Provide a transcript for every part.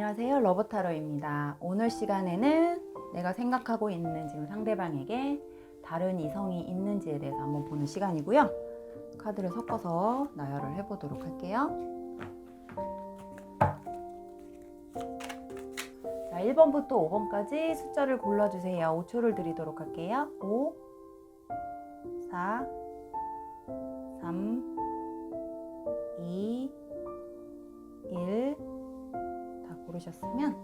안녕하세요. 러브타로입니다. 오늘 시간에는 내가 생각하고 있는 지금 상대방에게 다른 이성이 있는지에 대해서 한번 보는 시간이고요. 카드를 섞어서 나열을 해보도록 할게요. 자, 1번부터 5번까지 숫자를 골라주세요. 5초를 드리도록 할게요. 5, 4, 3, 2, 1. 다 고르셨으면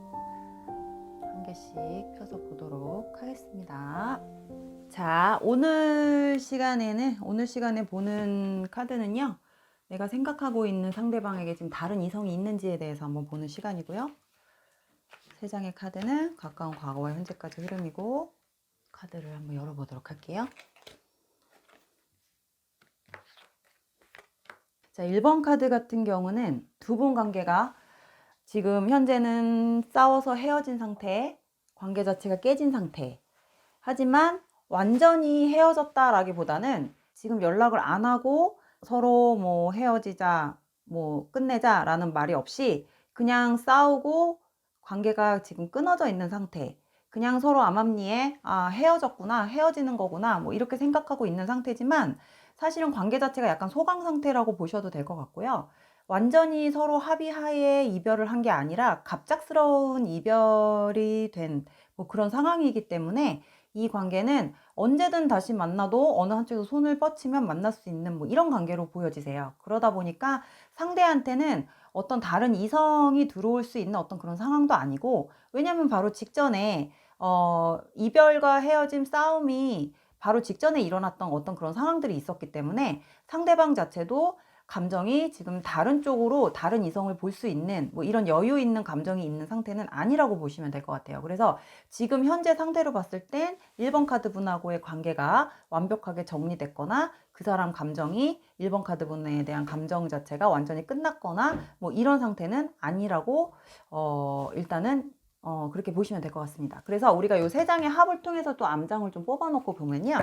한 개씩 펴서 보도록 하겠습니다. 자, 오늘 시간에 보는 카드는요, 내가 생각하고 있는 상대방에게 지금 다른 이성이 있는지에 대해서 한번 보는 시간이고요. 세 장의 카드는 가까운 과거와 현재까지 흐름이고, 카드를 한번 열어보도록 할게요. 자, 1번 카드 같은 경우는 두 분 관계가 지금 현재는 싸워서 헤어진 상태, 관계 자체가 깨진 상태. 하지만 완전히 헤어졌다라기보다는 지금 연락을 안 하고 서로 뭐 헤어지자, 뭐 끝내자 라는 말이 없이 그냥 싸우고 관계가 지금 끊어져 있는 상태. 그냥 서로 암암리에 헤어졌구나, 헤어지는 거구나 뭐 이렇게 생각하고 있는 상태지만 사실은 관계 자체가 약간 소강 상태라고 보셔도 될 것 같고요. 완전히 서로 합의하에 이별을 한 게 아니라 갑작스러운 이별이 된 뭐 그런 상황이기 때문에 이 관계는 언제든 다시 만나도 어느 한쪽에서 손을 뻗치면 만날 수 있는 뭐 이런 관계로 보여지세요. 그러다 보니까 상대한테는 어떤 다른 이성이 들어올 수 있는 어떤 그런 상황도 아니고, 왜냐면 바로 직전에 이별과 헤어짐 싸움이 바로 직전에 일어났던 어떤 그런 상황들이 있었기 때문에 상대방 자체도 감정이 지금 다른 쪽으로 다른 이성을 볼 수 있는 뭐 이런 여유 있는 감정이 있는 상태는 아니라고 보시면 될 것 같아요. 그래서 지금 현재 상태로 봤을 땐 1번 카드 분하고의 관계가 완벽하게 정리됐거나 그 사람 감정이 1번 카드 분에 대한 감정 자체가 완전히 끝났거나 뭐 이런 상태는 아니라고 일단은 그렇게 보시면 될 것 같습니다. 그래서 우리가 요 세 장의 합을 통해서 또 암장을 좀 뽑아놓고 보면요.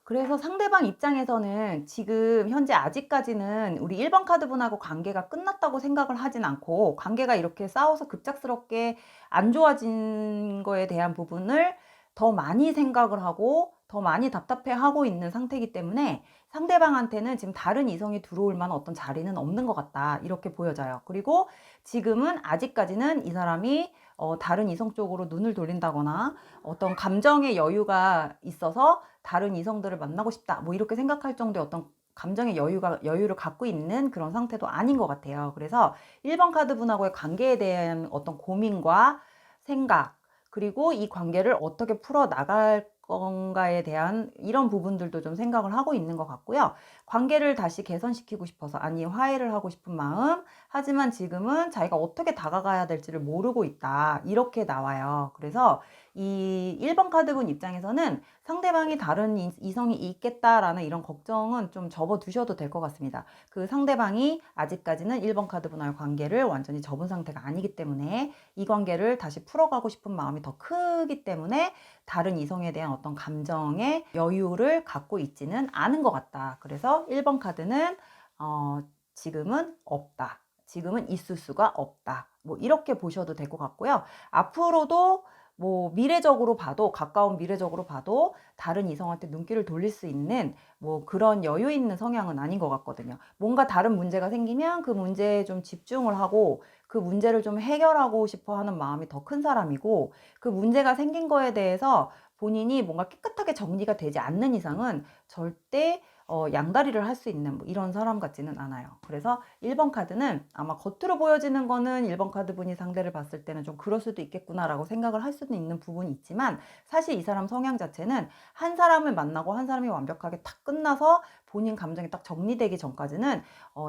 그래서 상대방 입장에서는 지금 현재 아직까지는 우리 1번 카드 분하고 관계가 끝났다고 생각을 하진 않고, 관계가 이렇게 싸워서 급작스럽게 안 좋아진 거에 대한 부분을 더 많이 생각을 하고 더 많이 답답해하고 있는 상태이기 때문에 상대방한테는 지금 다른 이성이 들어올 만한 어떤 자리는 없는 것 같다, 이렇게 보여져요. 그리고 지금은 아직까지는 이 사람이 다른 이성 쪽으로 눈을 돌린다거나 어떤 감정의 여유가 있어서 다른 이성들을 만나고 싶다 뭐 이렇게 생각할 정도의 어떤 감정의 여유를 갖고 있는 그런 상태도 아닌 것 같아요. 그래서 1번 카드 분하고의 관계에 대한 어떤 고민과 생각, 그리고 이 관계를 어떻게 풀어 나갈 건가에 대한 이런 부분들도 좀 생각을 하고 있는 것 같고요. 관계를 다시 개선시키고 싶어서, 아니 화해를 하고 싶은 마음, 하지만 지금은 자기가 어떻게 다가가야 될지를 모르고 있다, 이렇게 나와요. 그래서 이 1번 카드분 입장에서는 상대방이 다른 이성이 있겠다라는 이런 걱정은 좀 접어두셔도 될 것 같습니다. 그 상대방이 아직까지는 1번 카드분와의 관계를 완전히 접은 상태가 아니기 때문에 이 관계를 다시 풀어가고 싶은 마음이 더 크기 때문에 다른 이성에 대한 어떤 감정의 여유를 갖고 있지는 않은 것 같다. 그래서 1번 카드는 지금은 없다, 지금은 있을 수가 없다, 뭐 이렇게 보셔도 될 것 같고요. 앞으로도 뭐 미래적으로 봐도, 가까운 미래적으로 봐도 다른 이성한테 눈길을 돌릴 수 있는 뭐 그런 여유 있는 성향은 아닌 것 같거든요. 뭔가 다른 문제가 생기면 그 문제에 좀 집중을 하고 그 문제를 좀 해결하고 싶어 하는 마음이 더 큰 사람이고, 그 문제가 생긴 거에 대해서 본인이 뭔가 깨끗하게 정리가 되지 않는 이상은 절대 양다리를 할 수 있는 뭐 이런 사람 같지는 않아요. 그래서 1번 카드는 아마 겉으로 보여지는 거는 1번 카드 분이 상대를 봤을 때는 좀 그럴 수도 있겠구나라고 생각을 할 수도 있는 부분이 있지만, 사실 이 사람 성향 자체는 한 사람을 만나고 한 사람이 완벽하게 탁 끝나서 본인 감정이 딱 정리되기 전까지는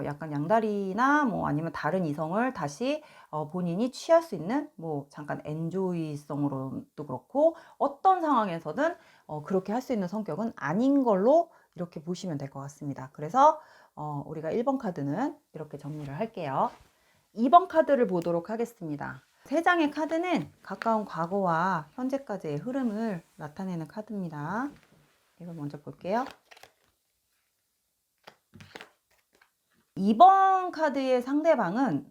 약간 양다리나 뭐 아니면 다른 이성을 다시 본인이 취할 수 있는 뭐 잠깐 엔조이성으로도 그렇고 어떤 상황에서든 그렇게 할 수 있는 성격은 아닌 걸로 이렇게 보시면 될 것 같습니다. 그래서 우리가 1번 카드는 이렇게 정리를 할게요. 2번 카드를 보도록 하겠습니다. 세 장의 카드는 가까운 과거와 현재까지의 흐름을 나타내는 카드입니다. 이걸 먼저 볼게요. 2번 카드의 상대방은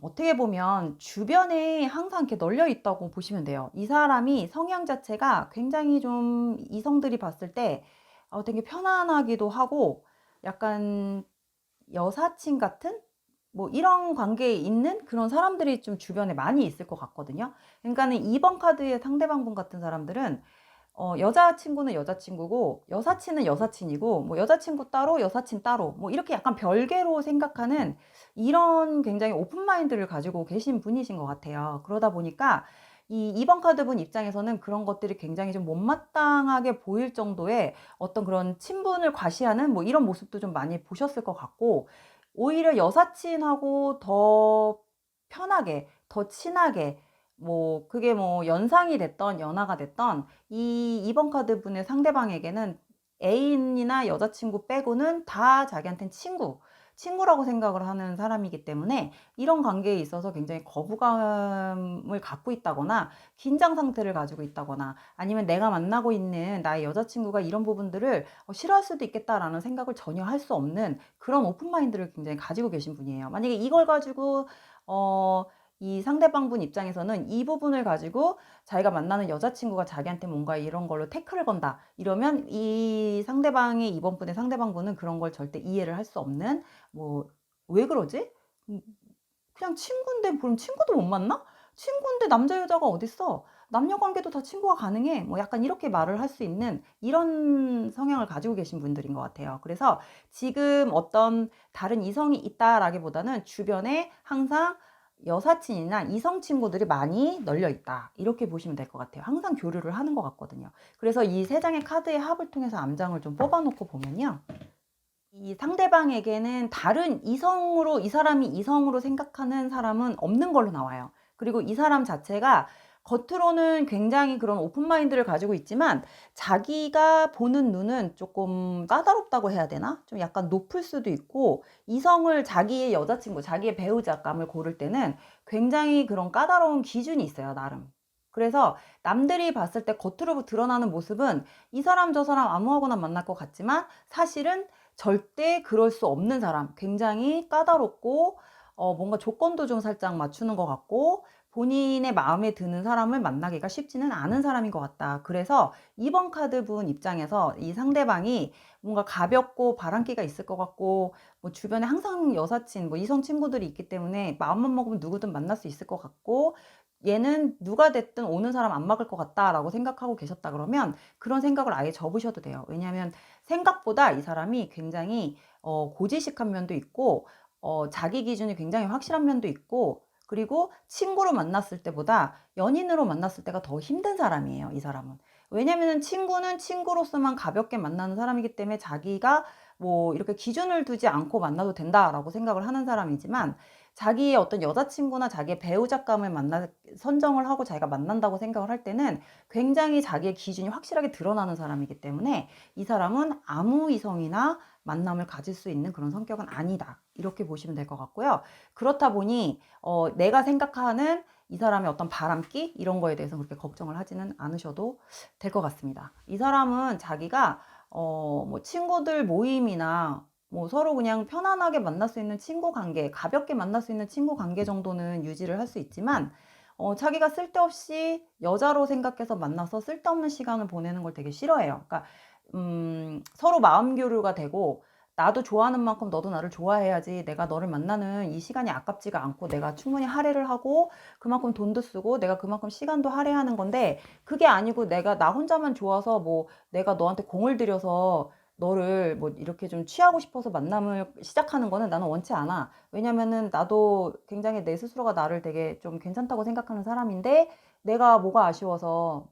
어떻게 보면 주변에 항상 이렇게 널려 있다고 보시면 돼요. 이 사람이 성향 자체가 굉장히 좀 이성들이 봤을 때 되게 편안하기도 하고 약간 여사친 같은 뭐 이런 관계에 있는 그런 사람들이 좀 주변에 많이 있을 것 같거든요. 그러니까는 2번 카드의 상대방분 같은 사람들은 여자친구는 여자친구고 여사친은 여사친이고 뭐 여자친구 따로 여사친 따로 뭐 이렇게 약간 별개로 생각하는 이런 굉장히 오픈 마인드를 가지고 계신 분이신 것 같아요. 그러다 보니까 이 2번 카드 분 입장에서는 그런 것들이 굉장히 좀 못마땅하게 보일 정도의 어떤 그런 친분을 과시하는 뭐 이런 모습도 좀 많이 보셨을 것 같고, 오히려 여사친하고 더 편하게 더 친하게, 뭐 그게 뭐 연상이 됐던 연하가 됐던 이 2번 카드 분의 상대방에게는 애인이나 여자친구 빼고는 다 자기한테는 친구라고 생각을 하는 사람이기 때문에 이런 관계에 있어서 굉장히 거부감을 갖고 있다거나 긴장 상태를 가지고 있다거나 아니면 내가 만나고 있는 나의 여자친구가 이런 부분들을 싫어할 수도 있겠다라는 생각을 전혀 할 수 없는 그런 오픈마인드를 굉장히 가지고 계신 분이에요. 만약에 이걸 가지고 이 상대방분 입장에서는 이 부분을 가지고 자기가 만나는 여자친구가 자기한테 뭔가 이런 걸로 태클을 건다 이러면 이 상대방의 이번 분의 상대방분은 그런 걸 절대 이해를 할 수 없는, 뭐 왜 그러지? 그냥 친구인데 그럼 친구도 못 만나? 친구인데 남자 여자가 어딨어? 남녀 관계도 다 친구가 가능해. 뭐 약간 이렇게 말을 할 수 있는 이런 성향을 가지고 계신 분들인 것 같아요. 그래서 지금 어떤 다른 이성이 있다라기보다는 주변에 항상 여사친이나 이성 친구들이 많이 널려 있다, 이렇게 보시면 될 것 같아요. 항상 교류를 하는 것 같거든요. 그래서 이 세 장의 카드의 합을 통해서 암장을 좀 뽑아놓고 보면요, 이 상대방에게는 다른 이성으로, 이 사람이 이성으로 생각하는 사람은 없는 걸로 나와요. 그리고 이 사람 자체가 겉으로는 굉장히 그런 오픈마인드를 가지고 있지만 자기가 보는 눈은 조금 까다롭다고 해야 되나? 좀 약간 높을 수도 있고, 이성을, 자기의 여자친구, 자기의 배우자감을 고를 때는 굉장히 그런 까다로운 기준이 있어요, 나름. 그래서 남들이 봤을 때 겉으로 드러나는 모습은 이 사람 저 사람 아무하고나 만날 것 같지만 사실은 절대 그럴 수 없는 사람, 굉장히 까다롭고 뭔가 조건도 좀 살짝 맞추는 것 같고 본인의 마음에 드는 사람을 만나기가 쉽지는 않은 사람인 것 같다. 그래서 2번 카드 분 입장에서 이 상대방이 뭔가 가볍고 바람기가 있을 것 같고 뭐 주변에 항상 여사친, 뭐 이성 친구들이 있기 때문에 마음만 먹으면 누구든 만날 수 있을 것 같고 얘는 누가 됐든 오는 사람 안 막을 것 같다라고 생각하고 계셨다 그러면 그런 생각을 아예 접으셔도 돼요. 왜냐하면 생각보다 이 사람이 굉장히 고지식한 면도 있고 자기 기준이 굉장히 확실한 면도 있고, 그리고 친구로 만났을 때보다 연인으로 만났을 때가 더 힘든 사람이에요, 이 사람은. 왜냐면은 친구는 친구로서만 가볍게 만나는 사람이기 때문에 자기가 뭐 이렇게 기준을 두지 않고 만나도 된다라고 생각을 하는 사람이지만, 자기의 어떤 여자친구나 자기의 배우자감을 선정을 하고 자기가 만난다고 생각을 할 때는 굉장히 자기의 기준이 확실하게 드러나는 사람이기 때문에 이 사람은 아무 이성이나 만남을 가질 수 있는 그런 성격은 아니다, 이렇게 보시면 될 것 같고요. 그렇다 보니 내가 생각하는 이 사람의 어떤 바람기 이런 거에 대해서 그렇게 걱정을 하지는 않으셔도 될 것 같습니다. 이 사람은 자기가 뭐 친구들 모임이나 뭐 서로 그냥 편안하게 만날 수 있는 친구 관계, 가볍게 만날 수 있는 친구 관계 정도는 유지를 할 수 있지만 자기가 쓸데없이 여자로 생각해서 만나서 쓸데없는 시간을 보내는 걸 되게 싫어해요. 그러니까 서로 마음 교류가 되고 나도 좋아하는 만큼 너도 나를 좋아해야지, 내가 너를 만나는 이 시간이 아깝지가 않고 내가 충분히 할애를 하고 그만큼 돈도 쓰고 내가 그만큼 시간도 할애하는 건데, 그게 아니고 내가 나 혼자만 좋아서 뭐 내가 너한테 공을 들여서 너를 뭐 이렇게 좀 취하고 싶어서 만남을 시작하는 거는 나는 원치 않아. 왜냐면은 나도 굉장히 내 스스로가 나를 되게 좀 괜찮다고 생각하는 사람인데 내가 뭐가 아쉬워서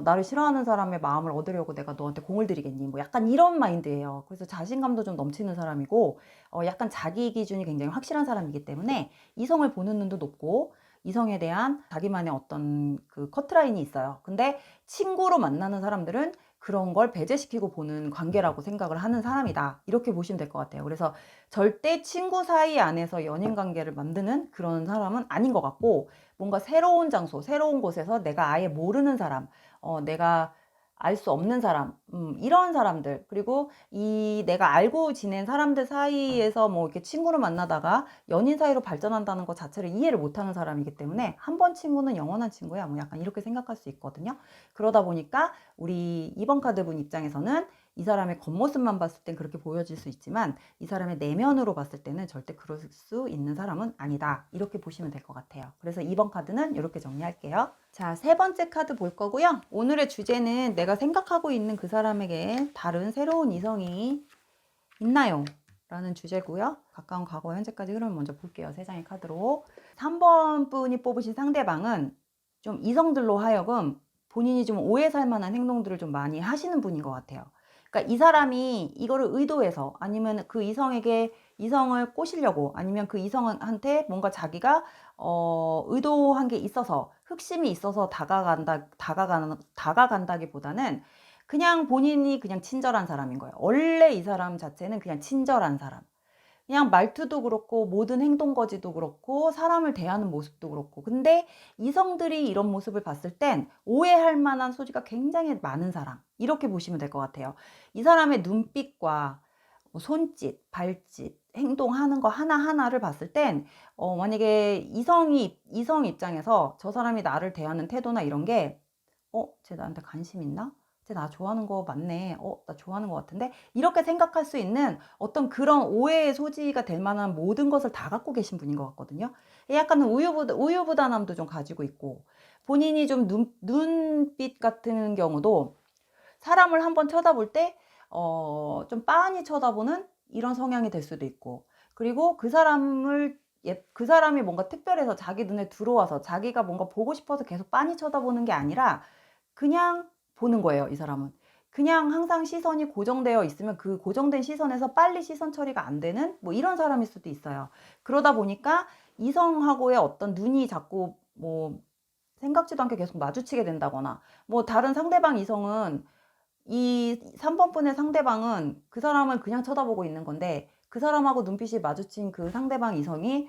나를 싫어하는 사람의 마음을 얻으려고 내가 너한테 공을 들이겠니? 뭐 약간 이런 마인드예요. 그래서 자신감도 좀 넘치는 사람이고 약간 자기 기준이 굉장히 확실한 사람이기 때문에 이성을 보는 눈도 높고 이성에 대한 자기만의 어떤 그 커트라인이 있어요. 근데 친구로 만나는 사람들은 그런 걸 배제시키고 보는 관계라고 생각을 하는 사람이다, 이렇게 보시면 될 것 같아요. 그래서 절대 친구 사이 안에서 연인 관계를 만드는 그런 사람은 아닌 것 같고, 뭔가 새로운 장소, 새로운 곳에서 내가 아예 모르는 사람, 내가 알 수 없는 사람, 이런 사람들, 그리고 이 내가 알고 지낸 사람들 사이에서 뭐 이렇게 친구를 만나다가 연인 사이로 발전한다는 것 자체를 이해를 못하는 사람이기 때문에 한 번 친구는 영원한 친구야. 뭐 약간 이렇게 생각할 수 있거든요. 그러다 보니까 우리 2번 카드분 입장에서는 이 사람의 겉모습만 봤을 땐 그렇게 보여질 수 있지만 이 사람의 내면으로 봤을 때는 절대 그럴 수 있는 사람은 아니다. 이렇게 보시면 될 것 같아요. 그래서 2번 카드는 이렇게 정리할게요. 자, 세 번째 카드 볼 거고요. 오늘의 주제는 내가 생각하고 있는 그 사람에게 다른 새로운 이성이 있나요? 라는 주제고요. 가까운 과거, 현재까지 흐름을 먼저 볼게요. 세 장의 카드로. 3번 분이 뽑으신 상대방은 좀 이성들로 하여금 본인이 좀 오해 살 만한 행동들을 좀 많이 하시는 분인 것 같아요. 그러니까 이 사람이 이거를 의도해서 아니면 그 이성에게 이성을 꼬시려고 아니면 그 이성한테 뭔가 자기가 의도한 게 있어서 흑심이 있어서 다가간다기보다는 그냥 본인이 그냥 친절한 사람인 거예요. 원래 이 사람 자체는 그냥 친절한 사람. 그냥 말투도 그렇고 모든 행동거지도 그렇고 사람을 대하는 모습도 그렇고 근데 이성들이 이런 모습을 봤을 땐 오해할 만한 소지가 굉장히 많은 사람 이렇게 보시면 될 것 같아요. 이 사람의 눈빛과 손짓, 발짓, 행동하는 거 하나하나를 봤을 땐 만약에 이성 입장에서 저 사람이 나를 대하는 태도나 이런 게 쟤 나한테 관심 있나? 쟤 나 좋아하는 거 맞네. 나 좋아하는 것 같은데? 이렇게 생각할 수 있는 어떤 그런 오해의 소지가 될 만한 모든 것을 다 갖고 계신 분인 것 같거든요. 약간은 우유부단함도 좀 가지고 있고, 본인이 좀 눈빛 같은 경우도 사람을 한번 쳐다볼 때, 좀 빤히 쳐다보는 이런 성향이 될 수도 있고, 그리고 그 사람이 뭔가 특별해서 자기 눈에 들어와서 자기가 뭔가 보고 싶어서 계속 빤히 쳐다보는 게 아니라 그냥 보는 거예요, 이 사람은. 그냥 항상 시선이 고정되어 있으면 그 고정된 시선에서 빨리 시선 처리가 안 되는 뭐 이런 사람일 수도 있어요. 그러다 보니까 이성하고의 어떤 눈이 자꾸 뭐 생각지도 않게 계속 마주치게 된다거나 뭐 다른 상대방 이성은 이 3번 분의 상대방은 그 사람을 그냥 쳐다보고 있는 건데 그 사람하고 눈빛이 마주친 그 상대방 이성이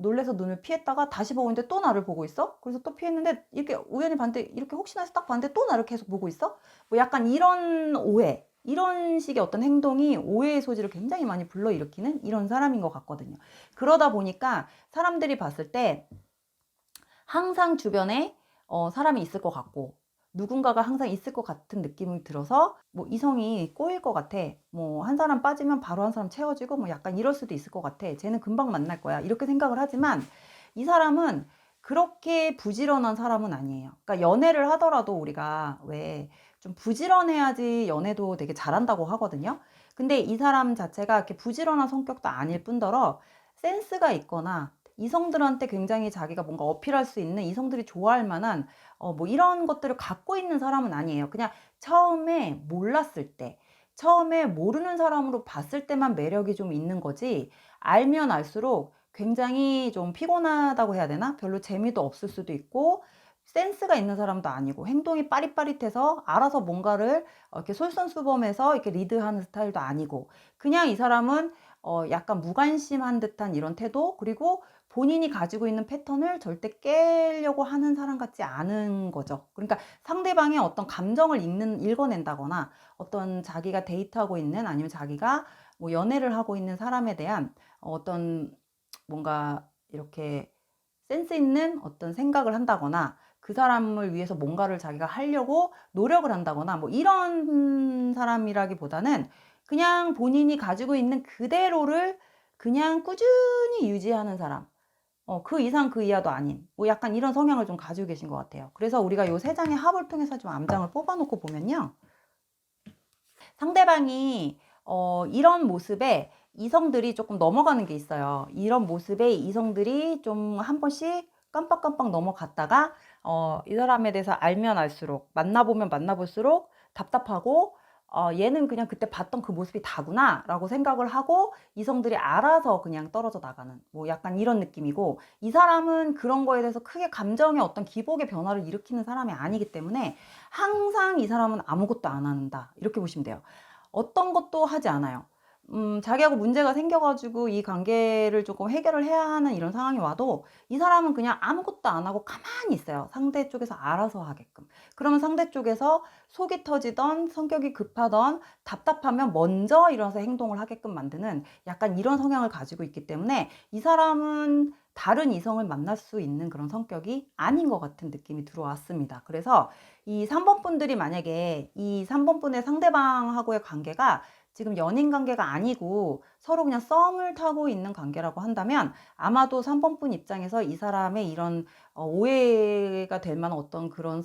놀래서 눈을 피했다가 다시 보고 있는데 또 나를 보고 있어? 그래서 또 피했는데 이렇게 우연히 봤는데 이렇게 혹시나 해서 딱 봤는데 또 나를 계속 보고 있어? 뭐 약간 이런 오해, 이런 식의 어떤 행동이 오해의 소지를 굉장히 많이 불러일으키는 이런 사람인 것 같거든요. 그러다 보니까 사람들이 봤을 때 항상 주변에 사람이 있을 것 같고 누군가가 항상 있을 것 같은 느낌이 들어서 뭐 이성이 꼬일 것 같아. 뭐 한 사람 빠지면 바로 한 사람 채워지고 뭐 약간 이럴 수도 있을 것 같아. 쟤는 금방 만날 거야. 이렇게 생각을 하지만 이 사람은 그렇게 부지런한 사람은 아니에요. 그러니까 연애를 하더라도 우리가 왜 좀 부지런해야지 연애도 되게 잘한다고 하거든요. 근데 이 사람 자체가 이렇게 부지런한 성격도 아닐 뿐더러 센스가 있거나 이성들한테 굉장히 자기가 뭔가 어필할 수 있는 이성들이 좋아할 만한 뭐 이런 것들을 갖고 있는 사람은 아니에요. 그냥 처음에 몰랐을 때, 처음에 모르는 사람으로 봤을 때만 매력이 좀 있는 거지, 알면 알수록 굉장히 좀 피곤하다고 해야 되나? 별로 재미도 없을 수도 있고, 센스가 있는 사람도 아니고, 행동이 빠릿빠릿해서 알아서 뭔가를 이렇게 솔선수범해서 이렇게 리드하는 스타일도 아니고, 그냥 이 사람은 약간 무관심한 듯한 이런 태도, 그리고 본인이 가지고 있는 패턴을 절대 깨려고 하는 사람 같지 않은 거죠. 그러니까 상대방의 어떤 감정을 읽어낸다거나 어떤 자기가 데이트하고 있는 아니면 자기가 뭐 연애를 하고 있는 사람에 대한 어떤 뭔가 이렇게 센스 있는 어떤 생각을 한다거나 그 사람을 위해서 뭔가를 자기가 하려고 노력을 한다거나 뭐 이런 사람이라기보다는 그냥 본인이 가지고 있는 그대로를 그냥 꾸준히 유지하는 사람. 그 이상 그 이하도 아닌 뭐 약간 이런 성향을 좀 가지고 계신 것 같아요. 그래서 우리가 요 세 장의 합을 통해서 좀 암장을 뽑아놓고 보면요. 상대방이 이런 모습에 이성들이 조금 넘어가는 게 있어요. 이런 모습에 이성들이 좀 한 번씩 깜빡깜빡 넘어갔다가 이 사람에 대해서 알면 알수록 만나보면 만나볼수록 답답하고 얘는 그냥 그때 봤던 그 모습이 다구나 라고 생각을 하고 이성들이 알아서 그냥 떨어져 나가는 뭐 약간 이런 느낌이고 이 사람은 그런 거에 대해서 크게 감정의 어떤 기복의 변화를 일으키는 사람이 아니기 때문에 항상 이 사람은 아무것도 안 한다 이렇게 보시면 돼요. 어떤 것도 하지 않아요. 자기하고 문제가 생겨가지고 이 관계를 조금 해결을 해야 하는 이런 상황이 와도 이 사람은 그냥 아무것도 안 하고 가만히 있어요. 상대 쪽에서 알아서 하게끔. 그러면 상대 쪽에서 속이 터지던 성격이 급하던 답답하면 먼저 일어나서 행동을 하게끔 만드는 약간 이런 성향을 가지고 있기 때문에 이 사람은 다른 이성을 만날 수 있는 그런 성격이 아닌 것 같은 느낌이 들어왔습니다. 그래서 이 3번 분들이 만약에 이 3번 분의 상대방하고의 관계가 지금 연인 관계가 아니고 서로 그냥 썸을 타고 있는 관계라고 한다면 아마도 3번 분 입장에서 이 사람의 이런 오해가 될 만한 어떤 그런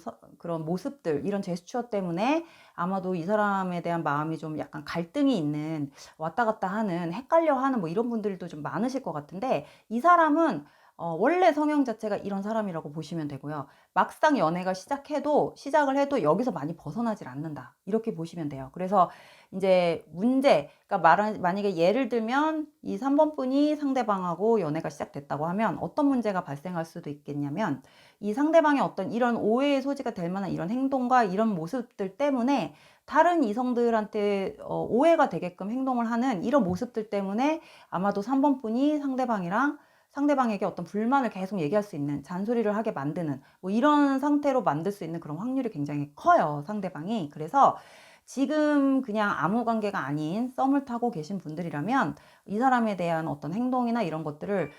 모습들, 이런 제스처 때문에 아마도 이 사람에 대한 마음이 좀 약간 갈등이 있는, 왔다 갔다 하는, 헷갈려 하는 뭐 이런 분들도 좀 많으실 것 같은데, 이 사람은 원래 성형 자체가 이런 사람이라고 보시면 되고요. 막상 연애가 시작을 해도 여기서 많이 벗어나질 않는다. 이렇게 보시면 돼요. 그래서 이제 그러니까 만약에 예를 들면 이 3번 분이 상대방하고 연애가 시작됐다고 하면 어떤 문제가 발생할 수도 있겠냐면, 이 상대방의 어떤 이런 오해의 소지가 될 만한 이런 행동과 이런 모습들 때문에 다른 이성들한테 오해가 되게끔 행동을 하는 이런 모습들 때문에 아마도 3번 분이 상대방에게 어떤 불만을 계속 얘기할 수 있는, 잔소리를 하게 만드는 뭐 이런 상태로 만들 수 있는 그런 확률이 굉장히 커요, 상대방이. 그래서 지금 그냥 아무 관계가 아닌 썸을 타고 계신 분들이라면 이 사람에 대한 어떤 행동이나 이런 것들을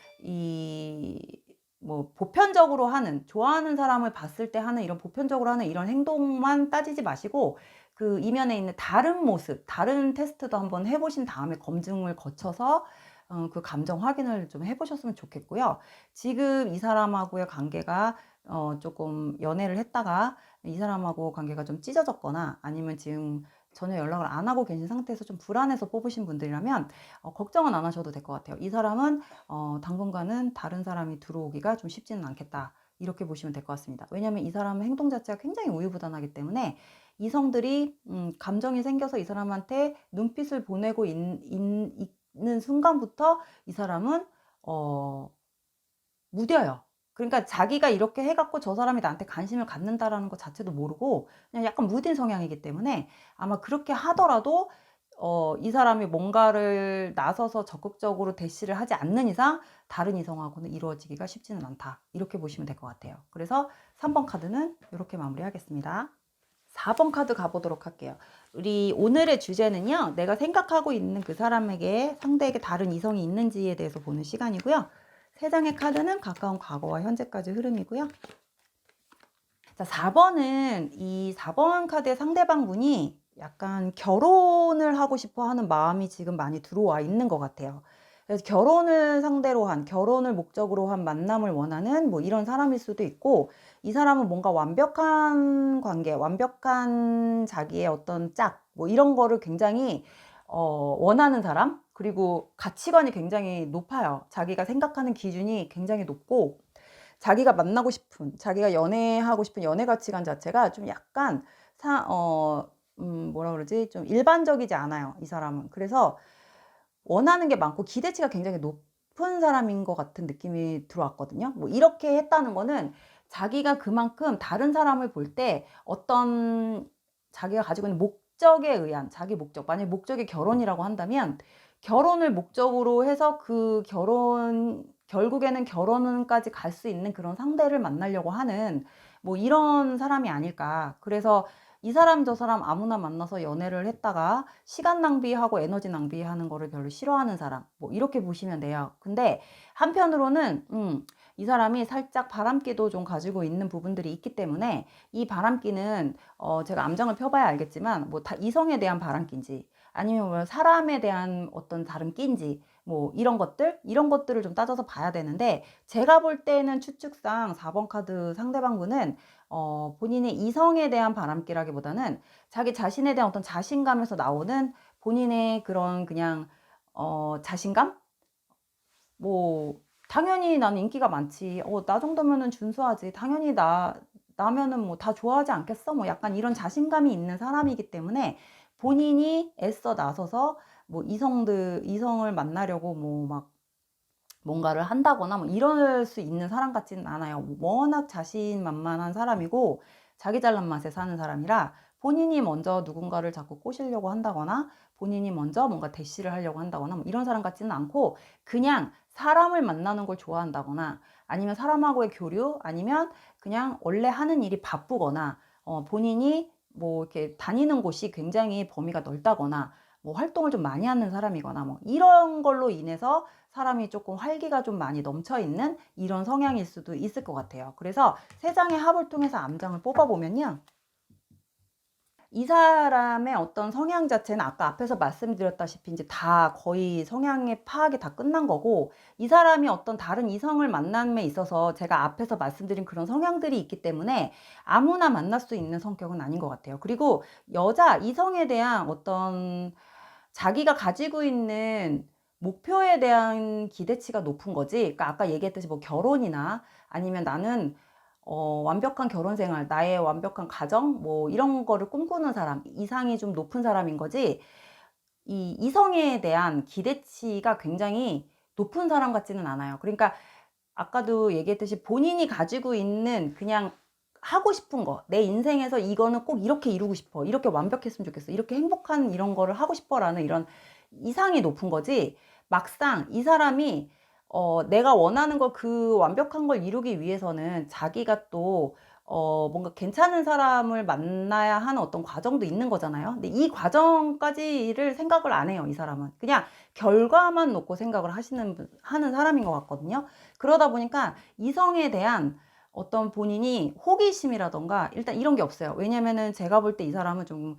뭐 보편적으로 하는, 좋아하는 사람을 봤을 때 하는 이런 보편적으로 하는 이런 행동만 따지지 마시고, 그 이면에 있는 다른 모습, 다른 테스트도 한번 해보신 다음에 검증을 거쳐서 그 감정 확인을 좀 해보셨으면 좋겠고요. 지금 이 사람하고의 관계가 조금 연애를 했다가 이 사람하고 관계가 좀 찢어졌거나 아니면 지금 전혀 연락을 안 하고 계신 상태에서 좀 불안해서 뽑으신 분들이라면 걱정은 안 하셔도 될 것 같아요. 이 사람은 당분간은 다른 사람이 들어오기가 좀 쉽지는 않겠다. 이렇게 보시면 될 것 같습니다. 왜냐하면 이 사람의 행동 자체가 굉장히 우유부단하기 때문에 이성들이 감정이 생겨서 이 사람한테 눈빛을 보내고 있는 순간부터 이 사람은 무뎌요. 그러니까 자기가 이렇게 해갖고 저 사람이 나한테 관심을 갖는다라는 것 자체도 모르고 그냥 약간 무딘 성향이기 때문에 아마 그렇게 하더라도 이 사람이 뭔가를 나서서 적극적으로 대시를 하지 않는 이상 다른 이성하고는 이루어지기가 쉽지는 않다. 이렇게 보시면 될 것 같아요. 그래서 3번 카드는 이렇게 마무리하겠습니다. 4번 카드 가보도록 할게요. 우리 오늘의 주제는요, 내가 생각하고 있는 그 상대에게 다른 이성이 있는지에 대해서 보는 시간이고요. 3장의 카드는 가까운 과거와 현재까지 흐름이고요. 자, 4번은 이 4번 카드의 상대방 분이 약간 결혼을 하고 싶어 하는 마음이 지금 많이 들어와 있는 것 같아요. 그래서 결혼을 목적으로 한 만남을 원하는 뭐 이런 사람일 수도 있고, 이 사람은 뭔가 완벽한 관계, 완벽한 자기의 어떤 뭐 이런 거를 굉장히 원하는 사람, 그리고 가치관이 굉장히 높아요. 자기가 생각하는 기준이 굉장히 높고, 자기가 만나고 싶은, 자기가 연애하고 싶은 연애 가치관 자체가 좀 약간 뭐라 그러지? 좀 일반적이지 않아요, 이 사람은. 그래서 원하는 게 많고 기대치가 굉장히 높은 사람인 것 같은 느낌이 들어왔거든요. 뭐 이렇게 했다는 거는 자기가 그만큼 다른 사람을 볼 때 어떤 자기가 가지고 있는 목적에 의한 자기 목적, 만약 목적이 결혼이라고 한다면 결혼을 목적으로 해서 결국에는 결혼까지 갈 수 있는 그런 상대를 만나려고 하는 뭐 이런 사람이 아닐까. 그래서 이 사람 저 사람 아무나 만나서 연애를 했다가 시간 낭비하고 에너지 낭비하는 거를 별로 싫어하는 사람, 뭐 이렇게 보시면 돼요. 근데 한편으로는 이 사람이 살짝 바람기도 좀 가지고 있는 부분들이 있기 때문에 이 바람기는 제가 암장을 펴봐야 알겠지만 뭐 다 이성에 대한 바람기인지 아니면 뭐 사람에 대한 어떤 다른 끼인지 뭐 이런 것들을 좀 따져서 봐야 되는데, 제가 볼 때는 추측상 4번 카드 상대방분은 본인의 이성에 대한 바람기라기보다는 자기 자신에 대한 어떤 자신감에서 나오는 본인의 그런 그냥 자신감? 뭐 당연히 나는 인기가 많지. 나 정도면은 준수하지. 당연히 나면은 뭐 다 좋아하지 않겠어? 뭐 약간 이런 자신감이 있는 사람이기 때문에 본인이 애써 나서서 뭐 이성을 만나려고 뭐 막 뭔가를 한다거나 뭐 이럴 수 있는 사람 같지는 않아요. 워낙 자신만만한 사람이고 자기 잘난 맛에 사는 사람이라 본인이 먼저 누군가를 자꾸 꼬시려고 한다거나 본인이 먼저 뭔가 대시를 하려고 한다거나 뭐 이런 사람 같지는 않고, 그냥 사람을 만나는 걸 좋아한다거나 아니면 사람하고의 교류, 아니면 그냥 원래 하는 일이 바쁘거나 본인이 뭐 이렇게 다니는 곳이 굉장히 범위가 넓다거나 뭐 활동을 좀 많이 하는 사람이거나 뭐 이런 걸로 인해서 사람이 조금 활기가 좀 많이 넘쳐 있는 이런 성향일 수도 있을 것 같아요. 그래서 세 장의 합을 통해서 암장을 뽑아보면요, 이 사람의 어떤 성향 자체는 아까 앞에서 말씀드렸다시피 이제 다 거의 성향의 파악이 다 끝난 거고, 이 사람이 어떤 다른 이성을 만남에 있어서 제가 앞에서 말씀드린 그런 성향들이 있기 때문에 아무나 만날 수 있는 성격은 아닌 것 같아요. 그리고 여자 이성에 대한 어떤 자기가 가지고 있는 목표에 대한 기대치가 높은 거지. 그러니까 아까 얘기했듯이 뭐 결혼이나 아니면 나는 완벽한 결혼 생활, 나의 완벽한 가정, 뭐 이런 거를 꿈꾸는 사람, 이상이 좀 높은 사람인 거지. 이 이성에 대한 기대치가 굉장히 높은 사람 같지는 않아요. 그러니까 아까도 얘기했듯이 본인이 가지고 있는 그냥 하고 싶은 거, 내 인생에서 이거는 꼭 이렇게 이루고 싶어, 이렇게 완벽했으면 좋겠어, 이렇게 행복한 이런 거를 하고 싶어 라는 이런 이상이 높은 거지. 막상 이 사람이 내가 원하는 걸, 그 완벽한 걸 이루기 위해서는 자기가 또 뭔가 괜찮은 사람을 만나야 하는 어떤 과정도 있는 거잖아요. 근데 이 과정까지를 생각을 안 해요, 이 사람은. 그냥 결과만 놓고 생각을 하는 사람인 것 같거든요. 그러다 보니까 이성에 대한 어떤 본인이 호기심이라던가 일단 이런 게 없어요. 왜냐면은 제가 볼 때 이 사람은 좀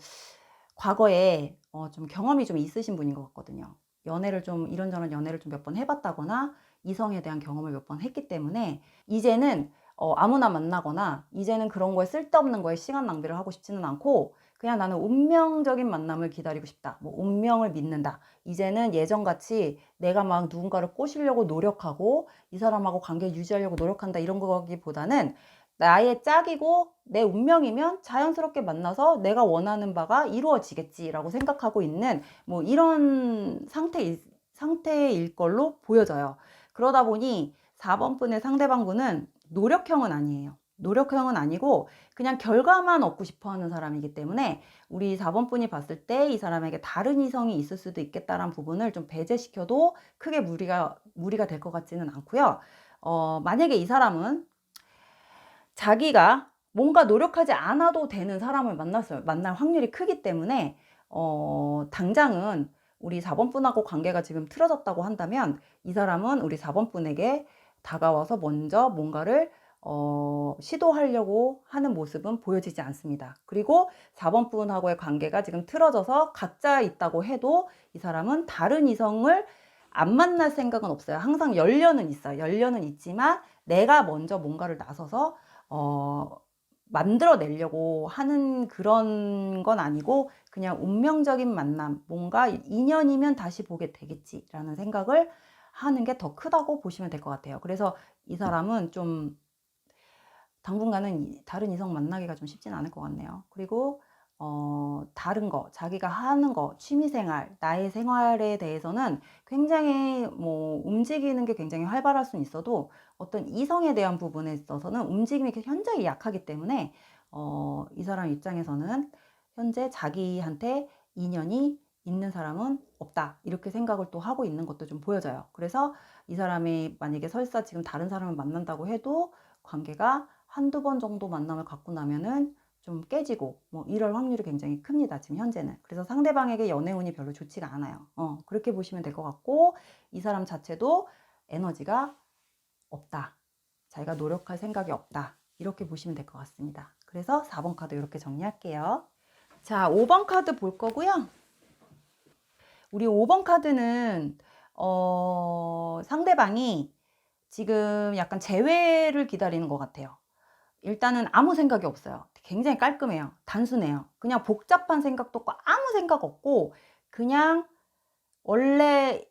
과거에 좀 경험이 좀 있으신 분인 것 같거든요. 연애를 좀, 이런저런 연애를 좀 몇 번 해봤다거나 이성에 대한 경험을 몇 번 했기 때문에 이제는 아무나 만나거나 이제는 그런 거에 쓸데없는 거에 시간 낭비를 하고 싶지는 않고, 그냥 나는 운명적인 만남을 기다리고 싶다, 뭐 운명을 믿는다. 이제는 예전같이 내가 막 누군가를 꼬시려고 노력하고 이 사람하고 관계 유지하려고 노력한다 이런 거기보다는 나의 짝이고 내 운명이면 자연스럽게 만나서 내가 원하는 바가 이루어지겠지라고 생각하고 있는 뭐 이런 상태일 걸로 보여져요. 그러다 보니 4번 분의 상대방분은 노력형은 아니에요. 노력형은 아니고 그냥 결과만 얻고 싶어 하는 사람이기 때문에 우리 4번 분이 봤을 때 이 사람에게 다른 이성이 있을 수도 있겠다라는 부분을 좀 배제시켜도 크게 무리가 될 것 같지는 않고요. 만약에 이 사람은 자기가 뭔가 노력하지 않아도 되는 사람을 만날 확률이 크기 때문에 당장은 우리 4번 분하고 관계가 지금 틀어졌다고 한다면 이 사람은 우리 4번 분에게 다가와서 먼저 뭔가를 시도하려고 하는 모습은 보여지지 않습니다. 그리고 4번 분하고의 관계가 지금 틀어져서 각자 있다고 해도 이 사람은 다른 이성을 안 만날 생각은 없어요. 항상 열려는 있어요. 열려는 있지만 내가 먼저 뭔가를 나서서 만들어내려고 하는 그런 건 아니고 그냥 운명적인 만남, 뭔가 인연이면 다시 보게 되겠지라는 생각을 하는 게 더 크다고 보시면 될 것 같아요. 그래서 이 사람은 좀 당분간은 다른 이성 만나기가 좀 쉽진 않을 것 같네요. 그리고 다른 거, 자기가 하는 거, 취미생활, 나의 생활에 대해서는 굉장히 뭐 움직이는 게 굉장히 활발할 수는 있어도 어떤 이성에 대한 부분에 있어서는 움직임이 현저히 약하기 때문에 이 사람 입장에서는 현재 자기한테 인연이 있는 사람은 없다, 이렇게 생각을 또 하고 있는 것도 좀 보여져요. 그래서 이 사람이 만약에 설사 지금 다른 사람을 만난다고 해도 관계가 한두 번 정도 만남을 갖고 나면은 좀 깨지고 뭐 이럴 확률이 굉장히 큽니다, 지금 현재는. 그래서 상대방에게 연애운이 별로 좋지가 않아요. 그렇게 보시면 될 것 같고, 이 사람 자체도 에너지가 없다, 자기가 노력할 생각이 없다, 이렇게 보시면 될 것 같습니다. 그래서 4번 카드 이렇게 정리할게요. 자, 5번 카드 볼 거고요. 우리 5번 카드는 상대방이 지금 약간 재회를 기다리는 것 같아요. 일단은 아무 생각이 없어요. 굉장히 깔끔해요. 단순해요. 그냥 복잡한 생각도 없고 아무 생각 없고 그냥 원래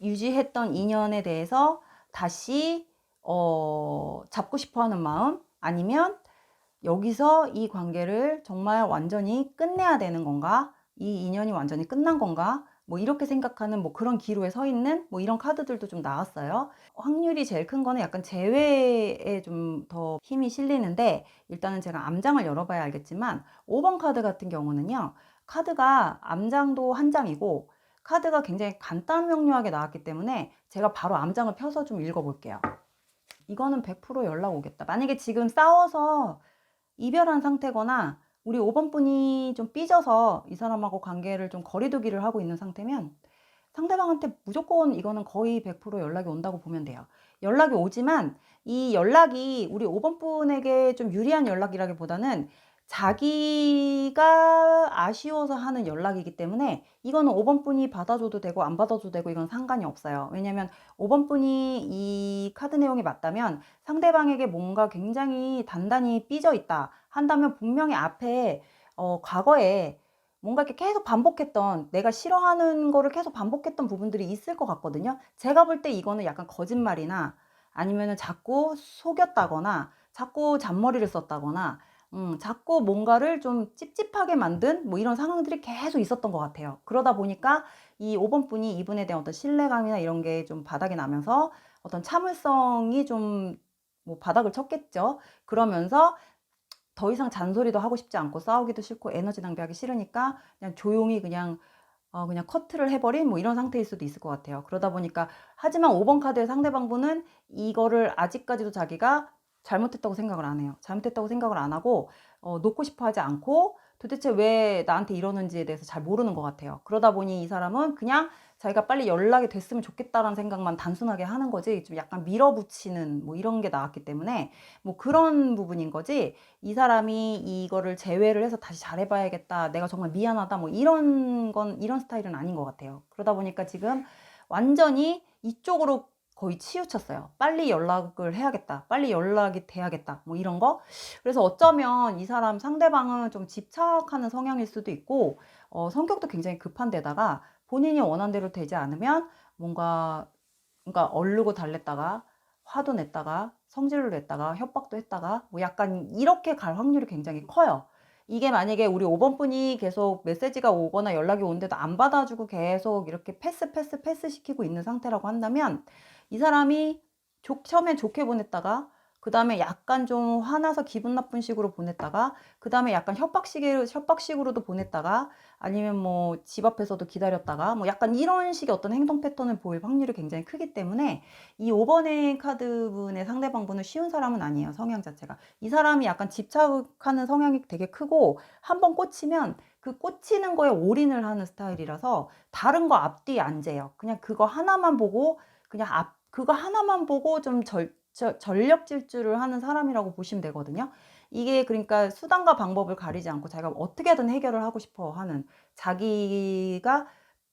유지했던 인연에 대해서 다시 잡고 싶어 하는 마음, 아니면 여기서 이 관계를 정말 완전히 끝내야 되는 건가? 이 인연이 완전히 끝난 건가? 뭐 이렇게 생각하는 뭐 그런 기로에 서 있는 뭐 이런 카드들도 좀 나왔어요. 확률이 제일 큰 거는 약간 재회에 좀 더 힘이 실리는데, 일단은 제가 암장을 열어봐야 알겠지만 5번 카드 같은 경우는요, 카드가 암장도 한 장이고 카드가 굉장히 간단 명료하게 나왔기 때문에 제가 바로 암장을 펴서 좀 읽어볼게요. 이거는 100% 연락 오겠다. 만약에 지금 싸워서 이별한 상태거나 우리 5번 분이 좀 삐져서 이 사람하고 관계를 좀 거리두기를 하고 있는 상태면 상대방한테 무조건 이거는 거의 100% 연락이 온다고 보면 돼요. 연락이 오지만 이 연락이 우리 5번 분에게 좀 유리한 연락이라기보다는 자기가 아쉬워서 하는 연락이기 때문에 이거는 5번 분이 받아줘도 되고 안 받아줘도 되고 이건 상관이 없어요. 왜냐면 5번 분이 이 카드 내용이 맞다면 상대방에게 뭔가 굉장히 단단히 삐져 있다 한다면 분명히 앞에 과거에 뭔가 이렇게 계속 반복했던, 내가 싫어하는 거를 계속 반복했던 부분들이 있을 것 같거든요. 제가 볼 때 이거는 약간 거짓말이나 아니면은 자꾸 속였다거나 자꾸 잔머리를 썼다거나 자꾸 뭔가를 좀 찝찝하게 만든 뭐 이런 상황들이 계속 있었던 것 같아요. 그러다 보니까 이 5번 분이 이분에 대한 어떤 신뢰감이나 이런 게 좀 바닥이 나면서 어떤 참을성이 좀 뭐 바닥을 쳤겠죠. 그러면서 더 이상 잔소리도 하고 싶지 않고 싸우기도 싫고 에너지 낭비하기 싫으니까 그냥 조용히 그냥 커트를 해버린 뭐 이런 상태일 수도 있을 것 같아요. 그러다 보니까 하지만 5번 카드의 상대방분은 이거를 아직까지도 자기가 잘못했다고 생각을 안 해요. 잘못했다고 생각을 안 하고 놓고 싶어 하지 않고 도대체 왜 나한테 이러는지에 대해서 잘 모르는 것 같아요. 그러다 보니 이 사람은 그냥 자기가 빨리 연락이 됐으면 좋겠다라는 생각만 단순하게 하는 거지, 좀 약간 밀어붙이는 뭐 이런 게 나왔기 때문에 뭐 그런 부분인 거지, 이 사람이 이거를 제외를 해서 다시 잘해봐야겠다, 내가 정말 미안하다, 뭐 이런 스타일은 아닌 것 같아요. 그러다 보니까 지금 완전히 이쪽으로 거의 치우쳤어요. 빨리 연락을 해야겠다, 빨리 연락이 돼야겠다, 뭐 이런 거. 그래서 어쩌면 이 사람 상대방은 좀 집착하는 성향일 수도 있고 성격도 굉장히 급한 데다가 본인이 원한 대로 되지 않으면 뭔가 그러니까 얼르고 달랬다가 화도 냈다가 성질을 냈다가 협박도 했다가 뭐 약간 이렇게 갈 확률이 굉장히 커요. 이게 만약에 우리 5번 분이 계속 메시지가 오거나 연락이 오는데도 안 받아주고 계속 이렇게 패스 시키고 있는 상태라고 한다면 이 사람이 처음엔 좋게 보냈다가 그 다음에 약간 좀 화나서 기분 나쁜 식으로 보냈다가 그 다음에 약간 협박식으로도 보냈다가 아니면 뭐 집 앞에서도 기다렸다가 뭐 약간 이런 식의 어떤 행동 패턴을 보일 확률이 굉장히 크기 때문에 이 5번의 카드분의 상대방분은 쉬운 사람은 아니에요. 성향 자체가. 이 사람이 약간 집착하는 성향이 되게 크고 한번 꽂히면 그 꽂히는 거에 올인을 하는 스타일이라서 다른 거 앞뒤 안 재요. 그냥 그거 하나만 보고 그거 하나만 보고 좀 전력 질주를 하는 사람이라고 보시면 되거든요. 이게 그러니까 수단과 방법을 가리지 않고 자기가 어떻게든 해결을 하고 싶어 하는, 자기가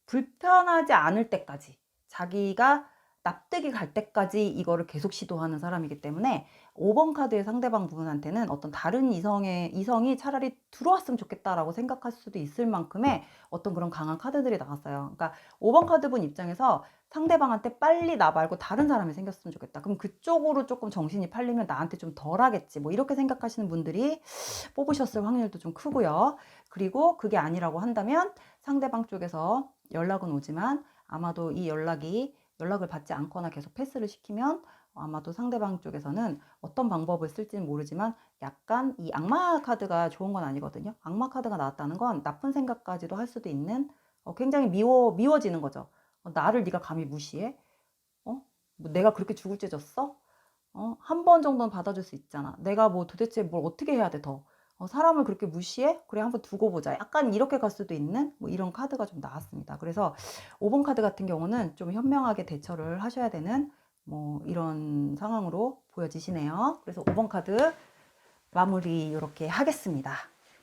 불편하지 않을 때까지, 자기가 납득이 갈 때까지 이거를 계속 시도하는 사람이기 때문에 5번 카드의 상대방 분한테는 어떤 다른 이성이 차라리 들어왔으면 좋겠다라고 생각할 수도 있을 만큼의 어떤 그런 강한 카드들이 나왔어요. 그러니까 5번 카드분 입장에서 상대방한테 빨리 나 말고 다른 사람이 생겼으면 좋겠다. 그럼 그쪽으로 조금 정신이 팔리면 나한테 좀 덜 하겠지. 뭐 이렇게 생각하시는 분들이 뽑으셨을 확률도 좀 크고요. 그리고 그게 아니라고 한다면 상대방 쪽에서 연락은 오지만 아마도 이 연락을 받지 않거나 계속 패스를 시키면 아마도 상대방 쪽에서는 어떤 방법을 쓸지는 모르지만 약간 이 악마 카드가 좋은 건 아니거든요. 악마 카드가 나왔다는 건 나쁜 생각까지도 할 수도 있는, 굉장히 미워지는 거죠. 나를 네가 감히 무시해? 뭐 내가 그렇게 죽을 죄 졌어? 한 번 정도는 받아줄 수 있잖아. 내가 뭐 도대체 뭘 어떻게 해야 돼 더? 사람을 그렇게 무시해? 그래, 한번 두고 보자. 약간 이렇게 갈 수도 있는 뭐 이런 카드가 좀 나왔습니다. 그래서 5번 카드 같은 경우는 좀 현명하게 대처를 하셔야 되는 뭐 이런 상황으로 보여지시네요. 그래서 5번 카드 마무리 이렇게 하겠습니다.